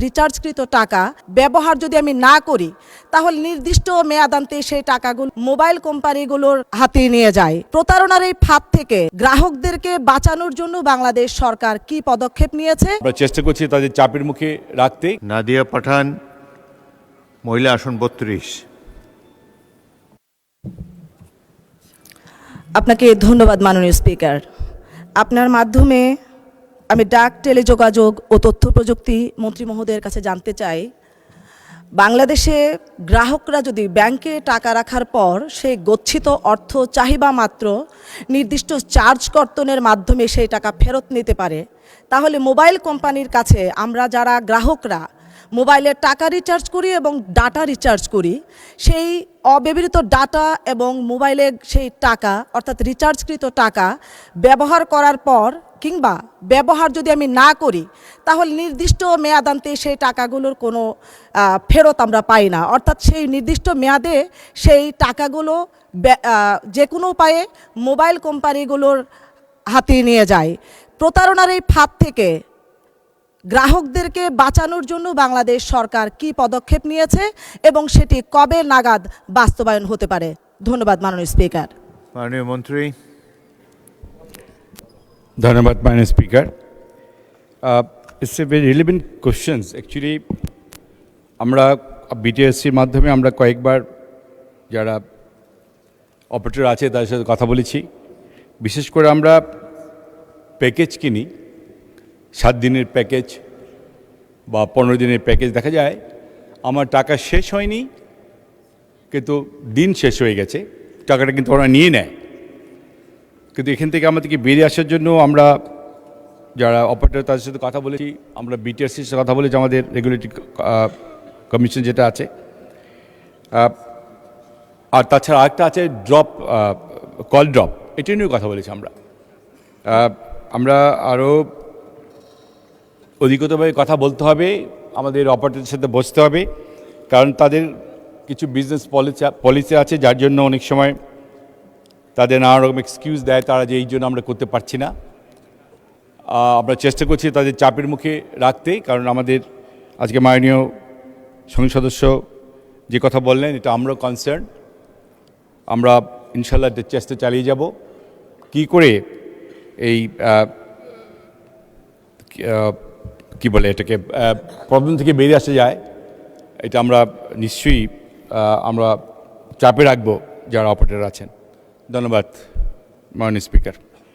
রিচার্জকৃত টাকা ব্যবহার যদি আমি না করি, তাহলে নির্দিষ্ট মেয়াদান্তে সেই টাকাগুলো মোবাইল কোম্পানিগুলোর হাতে নিয়ে যায়। প্রতারণার এই ফাঁদ থেকে গ্রাহকদেরকে বাঁচানোর জন্য বাংলাদেশ সরকার কি পদক্ষেপ নিয়েছে? আমরা চেষ্টা করছি তাদের চাপের মুখে রাখতে। নাদিয়া পাঠান, মহিলা আসন 32। আপনাকে ধন্যবাদ মাননীয় স্পিকার। আপনার মাধ্যমে আমি ডাক, টেলিযোগাযোগ ও তথ্য প্রযুক্তি মন্ত্রী মহোদয়ের কাছে জানতে চাই, বাংলাদেশে গ্রাহকরা যদি ব্যাংকে টাকা রাখার পর সেই গচ্ছিত অর্থ চাহিদা মাত্র নির্দিষ্ট চার্জ কর্তনের মাধ্যমে সেই টাকা ফেরত নিতে পারে, তাহলে মোবাইল কোম্পানির কাছে আমরা যারা গ্রাহকরা মোবাইলে টাকা রিচার্জ করি এবং ডাটা রিচার্জ করি, সেই অব্যবহৃত ডাটা এবং মোবাইলের সেই টাকা অর্থাৎ রিচার্জকৃত টাকা ব্যবহার করার পর কিংবা ব্যবহার যদি আমি না করি, তাহলে নির্দিষ্ট মেয়াদান্তে সেই টাকাগুলোর কোনো ফেরত আমরা পাই না। অর্থাৎ সেই নির্দিষ্ট মেয়াদে সেই টাকাগুলো যে কোনো উপায়ে মোবাইল কোম্পানিগুলোর হাতে নিয়ে যায়। প্রতারণার এই ফাঁদ থেকে গ্রাহকদেরকে বাঁচানোর জন্য বাংলাদেশ সরকার কি পদক্ষেপ নিয়েছে এবং সেটি কবে নাগাদ বাস্তবায়ন হতে পারে? ধন্যবাদ মাননীয় স্পিকার। মাননীয় মন্ত্রী। ধন্যবাদ মাননীয় speaker. It's a very relevant questions. Actually আমরা বিটিএসসির মাধ্যমে আমরা কয়েকবার যারা অপারেটর আছে তাদের সাথে কথা বলেছি। বিশেষ করে আমরা প্যাকেজ কিনি, 7 দিনের প্যাকেজ বা 15 দিনের প্যাকেজ। দেখা যায় আমার টাকা শেষ হয়নি, কিন্তু দিন শেষ হয়ে গেছে, টাকাটা কিন্তু ওরা নিয়ে নেয়। কিন্তু এখান থেকে আমাদেরকে বেরিয়ে আসার জন্য আমরা যারা অপারেটর তাদের সাথে কথা বলেছি, আমরা বিটিআরসির সাথে কথা বলেছি, আমাদের রেগুলেটরি কমিশন যেটা আছে। আর তাছাড়া আরেকটা আছে ড্রপ, কল ড্রপ, এটা নিয়েও কথা বলেছি আমরা আরও অধিকতভাবে কথা বলতে হবে, আমাদের অপারেটরের সাথে বসতে হবে, কারণ তাদের কিছু বিজনেস পলিসি আছে যার জন্য অনেক সময় তাদের নানা রকম এক্সকিউজ দেয় তারা, যে এই জন্য আমরা করতে পারছি না। আমরা চেষ্টা করছি তাদের চাপের মুখে রাখতে, কারণ আমাদের আজকে মাননীয় সংসদ সদস্য যে কথা বললেন এটা আমরাও কনসার্ন। আমরা ইনশাল্লাহ চেষ্টা চালিয়ে যাব কি করে এই কি বলে এটাকে প্রবলেম থেকে বেরিয়ে আসা যায়। এটা আমরা নিশ্চয়ই আমরা চাপে রাখবো যারা অপারেটর আছেন। ধন্যবাদ মাননীয় স্পিকার।